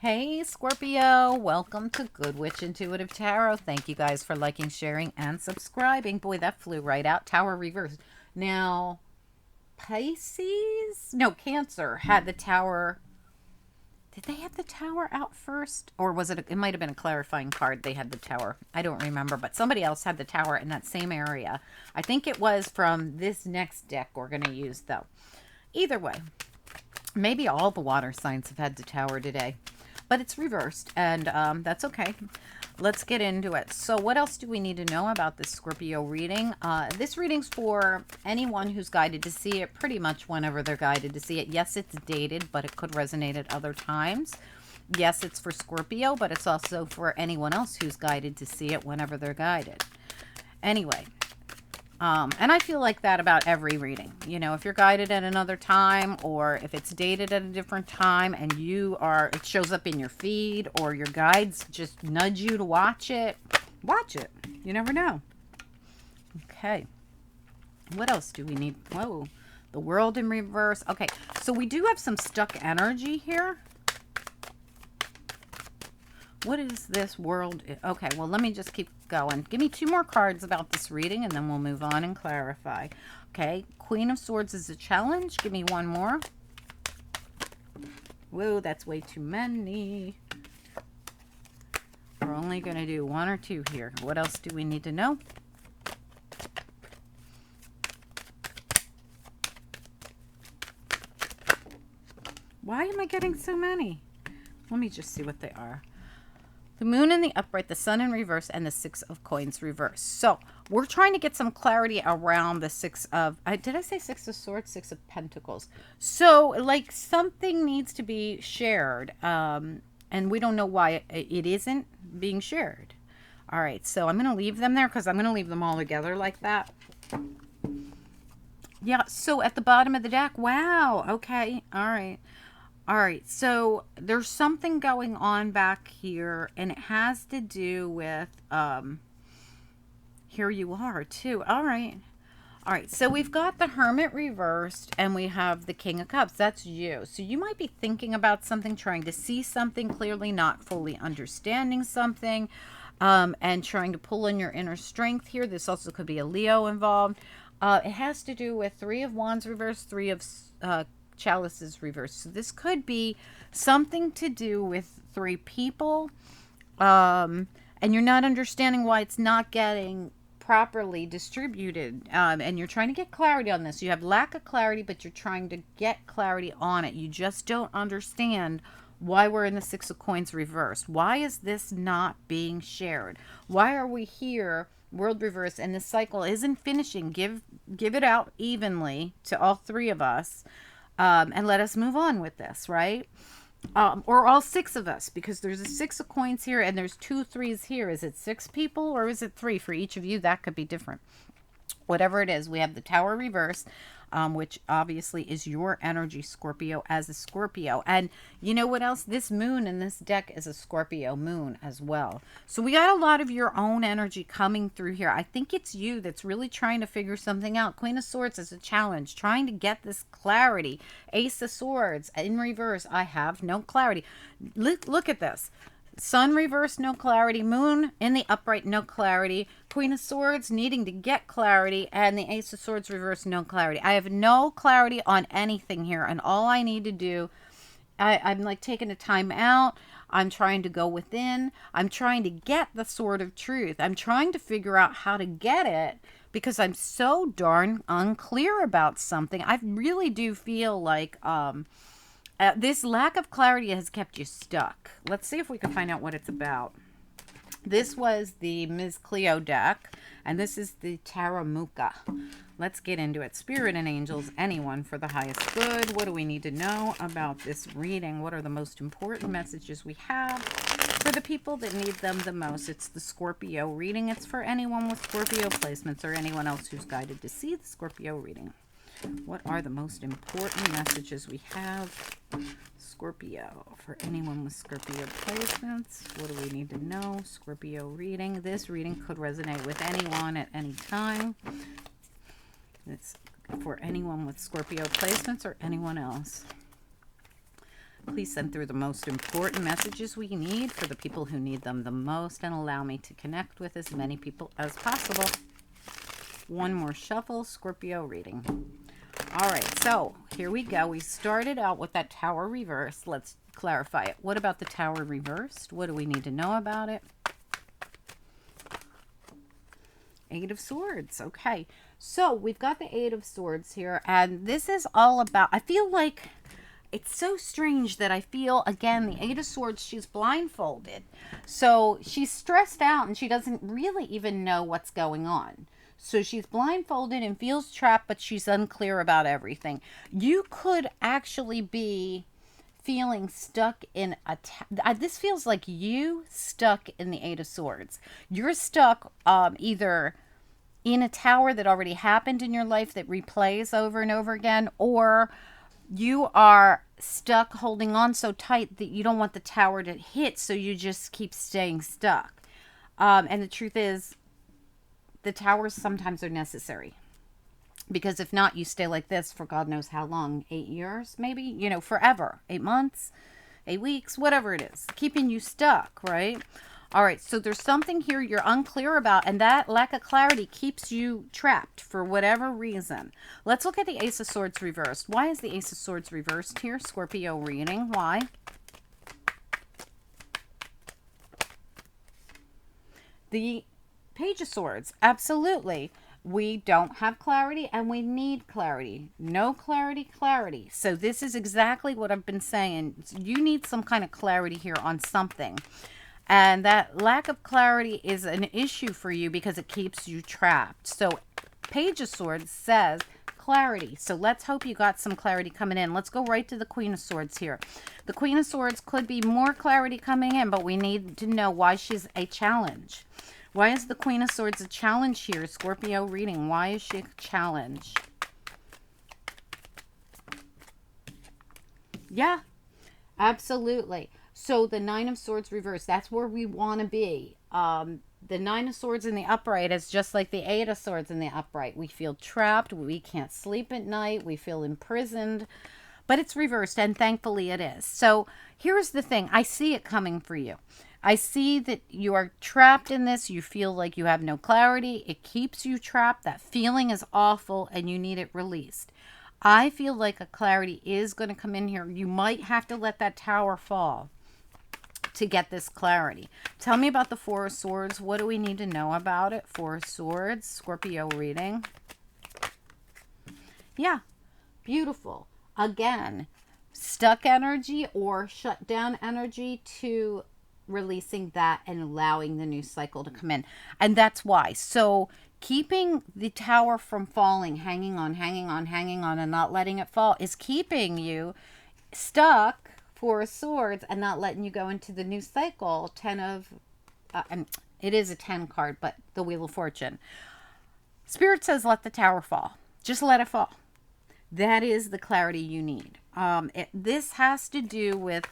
Hey Scorpio, welcome to Good Witch Intuitive Tarot. Thank you guys for liking, sharing, and subscribing. Boy, that flew right out. Tower reversed. Now, Pisces? No, Cancer had the tower. Did they have the tower out first? Or was it, it might have been a clarifying card. They had the tower. I don't remember, but somebody else had the tower in that same area. I think it was from this next deck we're going to use though. Either way, maybe all the water signs have had the tower today. But it's reversed, and that's okay. Let's get into it. So what else do we need to know about this Scorpio reading? This reading's for anyone who's guided to see it pretty much whenever they're guided to see it. Yes, it's dated, but it could resonate at other times. Yes, it's for Scorpio, but it's also for anyone else who's guided to see it whenever they're guided. Anyway. And I feel like that about every reading. You know, if you're guided at another time, or if it's dated at a different time and it shows up in your feed, or your guides just nudge you to watch it. You never know. Okay. What else do we need? Whoa, the world in reverse. Okay, so we do have some stuck energy here. What is this world? Okay, well, let me just keep going. Give me 2 more cards about this reading, and then we'll move on and clarify. Okay, Queen of Swords is a challenge. Give me 1 more. Whoa, that's way too many. We're only going to do 1 or 2 here. What else do we need to know? Why am I getting so many? Let me just see what they are. The moon in the upright, the sun in reverse, and the 6 of coins reverse. So we're trying to get some clarity around the 6 of, did I say 6 of swords? 6 of pentacles. So like something needs to be shared. And we don't know why it isn't being shared. All right. So I'm going to leave them there because I'm going to leave them all together like that. Yeah. So at the bottom of the deck. Wow. Okay. All right. All right, so there's something going on back here, and it has to do with, here you are too. All right. All right, so we've got the Hermit reversed, and we have the King of Cups. That's you. So you might be thinking about something, trying to see something clearly, not fully understanding something, and trying to pull in your inner strength here. This also could be a Leo involved. It has to do with 3 of Wands reversed, 3 of chalices reversed. So this could be something to do with 3 people, and you're not understanding why it's not getting properly distributed, and you're trying to get clarity on this. You have lack of clarity, but you're trying to get clarity on it. You just don't understand why we're in the 6 of coins reversed. Why is this not being shared? Why are we here, world reverse, and this cycle isn't finishing? Give it out evenly to all 3 of us. And let us move on with this, right? Or all 6 of us, because there's a 6 of coins here and there's 2 3s here. Is it 6 people or is it 3? For each of you, that could be different. Whatever it is, we have the Tower reverse, which obviously is your energy, Scorpio, as a Scorpio. And you know what else? This moon in this deck is a Scorpio moon as well. So we got a lot of your own energy coming through here. I think it's you that's really trying to figure something out. Queen of Swords is a challenge, trying to get this clarity. Ace of Swords in reverse. I have no clarity. Look at this. Sun reversed, no clarity. Moon in the upright, no clarity. Queen of Swords needing to get clarity. And the Ace of Swords reversed, no clarity. I have no clarity on anything here. And all I need to do, I'm like taking a time out. I'm trying to go within. I'm trying to get the sword of truth. I'm trying to figure out how to get it because I'm so darn unclear about something. I really do feel like this lack of clarity has kept you stuck. Let's see if we can find out what it's about. This was the Ms. Cleo deck, and this is the Taramuka. Let's get into it. Spirit and angels, anyone for the highest good. What do we need to know about this reading? What are the most important messages we have for the people that need them the most? It's the Scorpio reading. It's for anyone with Scorpio placements or anyone else who's guided to see the Scorpio reading. What are the most important messages we have? Scorpio, for anyone with Scorpio placements. What do we need to know? Scorpio reading. This reading could resonate with anyone at any time. It's for anyone with Scorpio placements or anyone else. Please send through the most important messages we need for the people who need them the most, and allow me to connect with as many people as possible. One more shuffle, Scorpio reading. All right, so here we go. We started out with that Tower reversed. Let's clarify it. What about the Tower reversed? What do we need to know about it? Eight of Swords. Okay, so we've got the Eight of Swords here, and this is all about, I feel like it's so strange that I feel, again, the Eight of Swords, she's blindfolded. So she's stressed out and she doesn't really even know what's going on. So she's blindfolded and feels trapped, but she's unclear about everything. You could actually be feeling stuck in this feels like you stuck in the Eight of Swords. You're stuck either in a tower that already happened in your life that replays over and over again, or you are stuck holding on so tight that you don't want the tower to hit, so you just keep staying stuck. And the truth is, the towers sometimes are necessary, because if not, you stay like this for God knows how long. 8 years, maybe, you know, forever. 8 months, 8 weeks, whatever it is, keeping you stuck, right? All right, so there's something here you're unclear about, and that lack of clarity keeps you trapped for whatever reason. Let's look at the Ace of Swords reversed. Why is the Ace of Swords reversed here? Scorpio reading. Why? The Page of Swords. Absolutely. We don't have clarity and we need clarity. No clarity, clarity. So this is exactly what I've been saying. You need some kind of clarity here on something. And that lack of clarity is an issue for you because it keeps you trapped. So Page of Swords says clarity. So let's hope you got some clarity coming in. Let's go right to the Queen of Swords here. The Queen of Swords could be more clarity coming in, but we need to know why she's a challenge. Why is the Queen of Swords a challenge here? Scorpio reading. Why is she a challenge? Yeah, absolutely. So the Nine of Swords reversed, that's where we want to be. The Nine of Swords in the upright is just like the Eight of Swords in the upright. We feel trapped. We can't sleep at night. We feel imprisoned. But it's reversed, and thankfully it is. So here's the thing. I see it coming for you. I see that you are trapped in this. You feel like you have no clarity. It keeps you trapped. That feeling is awful, and you need it released. I feel like a clarity is going to come in here. You might have to let that tower fall to get this clarity. Tell me about the Four of Swords. What do we need to know about it? Four of Swords, Scorpio reading. Yeah, beautiful. Again, stuck energy or shut down energy to releasing that and allowing the new cycle to come in. And that's why. So keeping the tower from falling, hanging on, and not letting it fall is keeping you stuck, Four of Swords, and not letting you go into the new cycle. It is a 10 card, but the Wheel of Fortune. Spirit says let the tower fall. Just let it fall. That is the clarity you need. This has to do with,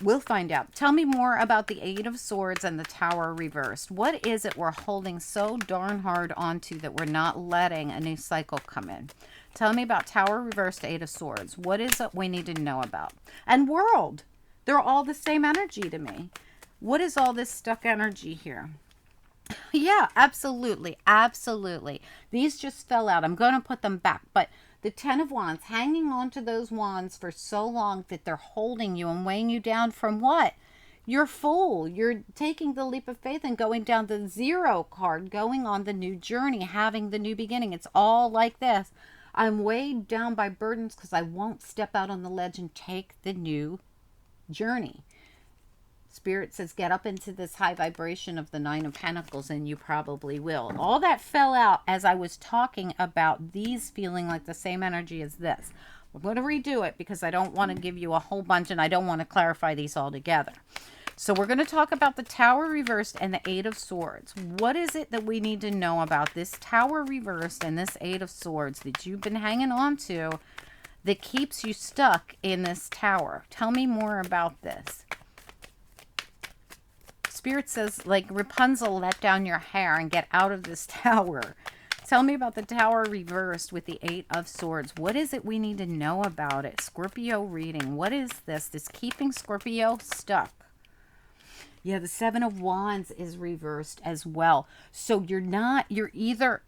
we'll find out. Tell me more about the Eight of Swords and the Tower reversed. What is it we're holding so darn hard onto that we're not letting a new cycle come in? Tell me about Tower reversed, Eight of Swords. What is it we need to know about? And World. They're all the same energy to me. What is all this stuck energy here? Yeah, absolutely. Absolutely. These just fell out. I'm going to put them back. But the Ten of Wands, hanging on to those wands for so long that they're holding you and weighing you down from what? You're full. You're taking the leap of faith and going down the Zero card, going on the new journey, having the new beginning. It's all like this. I'm weighed down by burdens because I won't step out on the ledge and take the new journey. Spirit says get up into this high vibration of the Nine of Pentacles, and you probably will. All that fell out as I was talking about these feeling like the same energy as this. We're going to redo it because I don't want to give you a whole bunch, and I don't want to clarify these all together. So we're going to talk about the Tower reversed and the Eight of Swords. What is it that we need to know about this Tower reversed and this Eight of Swords that you've been hanging on to that keeps you stuck in this tower? Tell me more about this. Spirit says, like Rapunzel, let down your hair and get out of this tower. Tell me about the Tower reversed with the Eight of Swords. What is it we need to know about it? Scorpio reading. What is this? This keeping Scorpio stuck. Yeah, the Seven of Wands is reversed as well. So you're either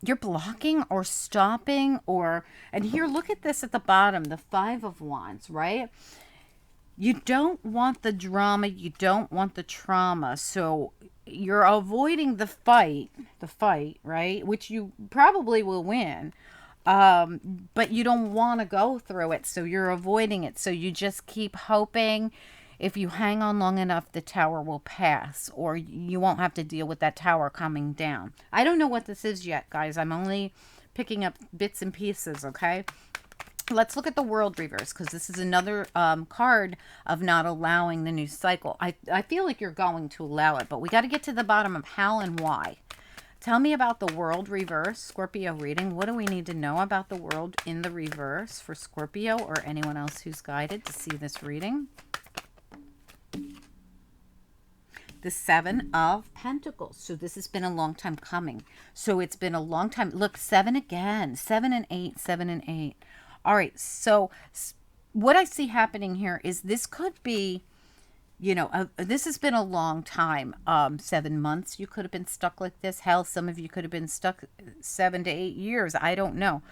you're blocking or stopping or, and here, look at this at the bottom, the Five of Wands, right? You don't want the drama. You don't want the trauma. So you're avoiding the fight, right? Which you probably will win. But you don't want to go through it. So you're avoiding it. So you just keep hoping if you hang on long enough, the tower will pass, or you won't have to deal with that tower coming down. I don't know what this is yet, guys. I'm only picking up bits and pieces, okay? Let's look at the World reverse, because this is another card of not allowing the new cycle. I feel like you're going to allow it, but we got to get to the bottom of how and why. Tell me about the World reverse, Scorpio reading. What do we need to know about the World in the reverse for Scorpio or anyone else who's guided to see this reading? The Seven of Pentacles. So this has been a long time coming. So it's been a long time. Look, 7 again. 7 and 8, 7 and 8. All right. So what I see happening here is this could be, you know, this has been a long time. 7 months you could have been stuck like this. Hell, some of you could have been stuck 7 to 8 years. I don't know.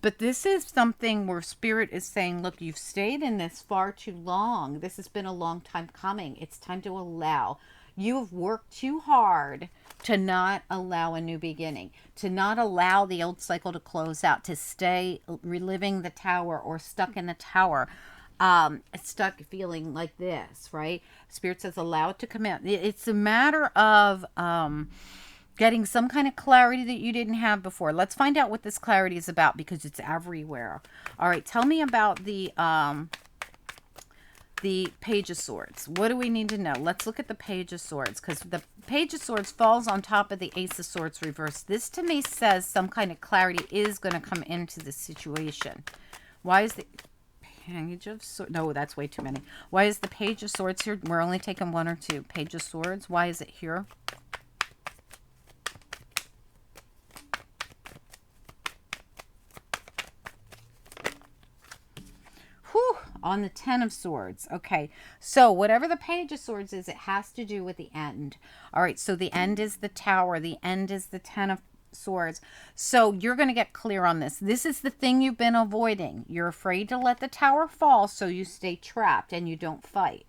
But this is something where Spirit is saying, look, you've stayed in this far too long. This has been a long time coming. It's time to allow. You've worked too hard to not allow a new beginning, to not allow the old cycle to close out, to stay reliving the tower or stuck in the tower, stuck feeling like this, right? Spirit says allow it to come out. It's a matter of getting some kind of clarity that you didn't have before. Let's find out what this clarity is about, because it's everywhere. All right, tell me about the Page of Swords. What do we need to know? Let's look at the Page of Swords, because the Page of Swords falls on top of the Ace of Swords reversed. This to me says some kind of clarity is going to come into the situation. Why is the Page of Swords? No, that's way too many. Why is the Page of Swords here? We're only taking 1 or 2. Page of Swords. Why is it here? On the 10 of Swords. Okay, so whatever the Page of Swords is, it has to do with the end. All right, so the end is the Tower. The end is the 10 of Swords. So you're going to get clear on this. This is the thing you've been avoiding. You're afraid to let the tower fall, so you stay trapped and you don't fight.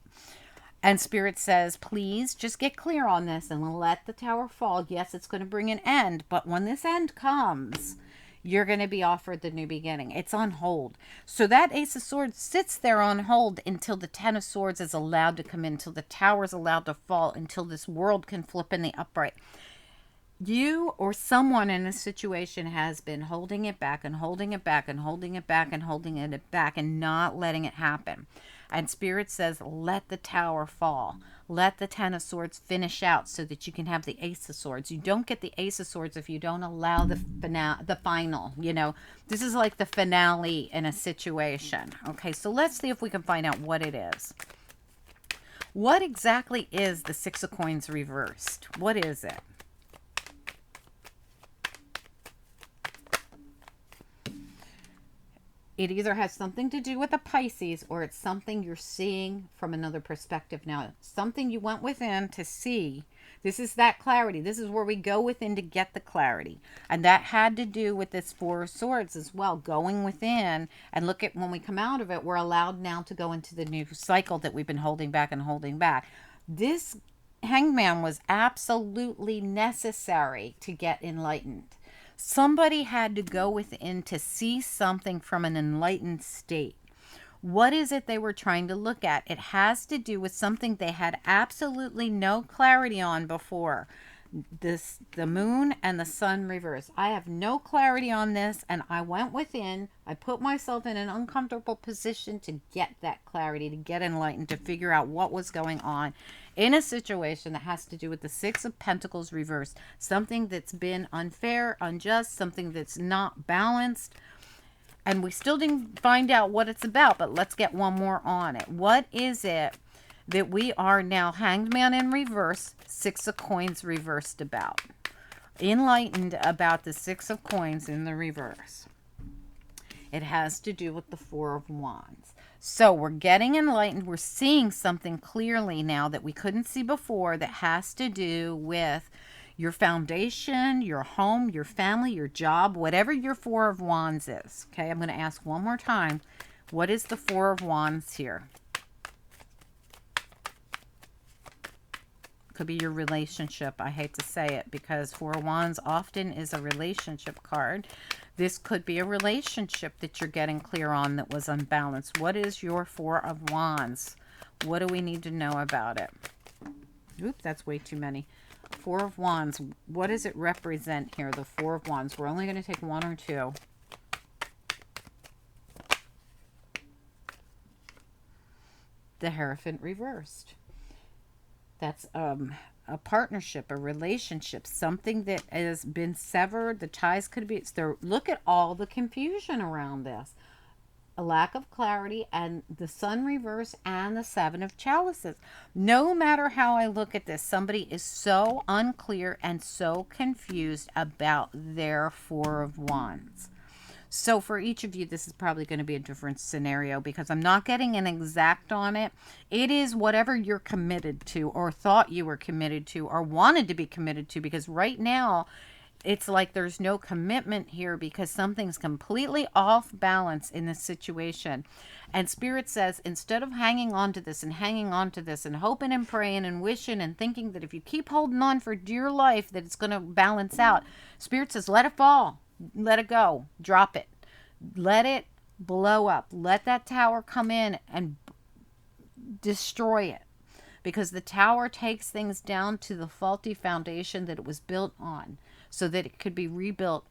And Spirit says, please just get clear on this and let the tower fall. Yes, it's going to bring an end, but when this end comes, you're going to be offered the new beginning. It's on hold. So that Ace of Swords sits there on hold until the 10 of Swords is allowed to come in, until the tower is allowed to fall, until this world can flip in the upright. You or someone in a situation has been holding it back and holding it back and holding it back and holding it back and not letting it happen. And Spirit says, let the tower fall. Let the 10 of Swords finish out so that you can have the Ace of Swords. You don't get the Ace of Swords if you don't allow the final, you know. This is like the finale in a situation. Okay, so let's see if we can find out what it is. What exactly is the Six of Coins reversed? What is it? It either has something to do with a Pisces, or it's something you're seeing from another perspective. Now, something you went within to see. This is that clarity. This is where we go within to get the clarity. And that had to do with this Four of Swords as well. Going within, and look at when we come out of it, we're allowed now to go into the new cycle that we've been holding back and holding back. This Hangman was absolutely necessary to get enlightened. Somebody had to go within to see something from an enlightened state. What is it they were trying to look at? It has to do with something they had absolutely no clarity on before. The moon and the sun reverse. I have no clarity on this, and I went within. I put myself in an uncomfortable position to get that clarity, to get enlightened, to figure out what was going on in a situation that has to do with the Six of Pentacles reversed. Something that's been unfair, unjust, something that's not balanced. And we still didn't find out what it's about, but let's get one more on it. What is it that we are now Hanged Man in reverse, Six of Coins reversed about? enlightened about the Six of Coins in the reverse. It has to do with the Four of Wands. So we're getting enlightened. We're seeing something clearly now that we couldn't see before, that has to do with your foundation, your home, your family, your job, whatever your Four of Wands is. Okay, I'm going to ask one more time. What is the Four of Wands here? Could be your relationship. I hate to say it, because Four of Wands often is a relationship card. This could be a relationship that you're getting clear on that was unbalanced. What is your Four of Wands? What do we need to know about it? Oops, that's way too many. Four of Wands. What does it represent here, the Four of Wands? We're only going to take one or two. The Hierophant reversed. That's a partnership, a relationship, something that has been severed. The ties could be, look at all the confusion around this. A lack of clarity, and the Sun reverse, and the Seven of Chalices. No matter how I look at this, somebody is so unclear and so confused about their Four of Wands. So for each of you, this is probably going to be a different scenario, because I'm not getting an exact on it. It is whatever you're committed to, or thought you were committed to, or wanted to be committed to, because right now it's like there's no commitment here, because something's completely off balance in this situation. And Spirit says, instead of hanging on to this and hanging on to this and hoping and praying and wishing and thinking that if you keep holding on for dear life that it's going to balance out, Spirit says, let it fall. Let it go. Drop it. Let it blow up. Let that tower come in and destroy it. Because the tower takes things down to the faulty foundation that it was built on, so that it could be rebuilt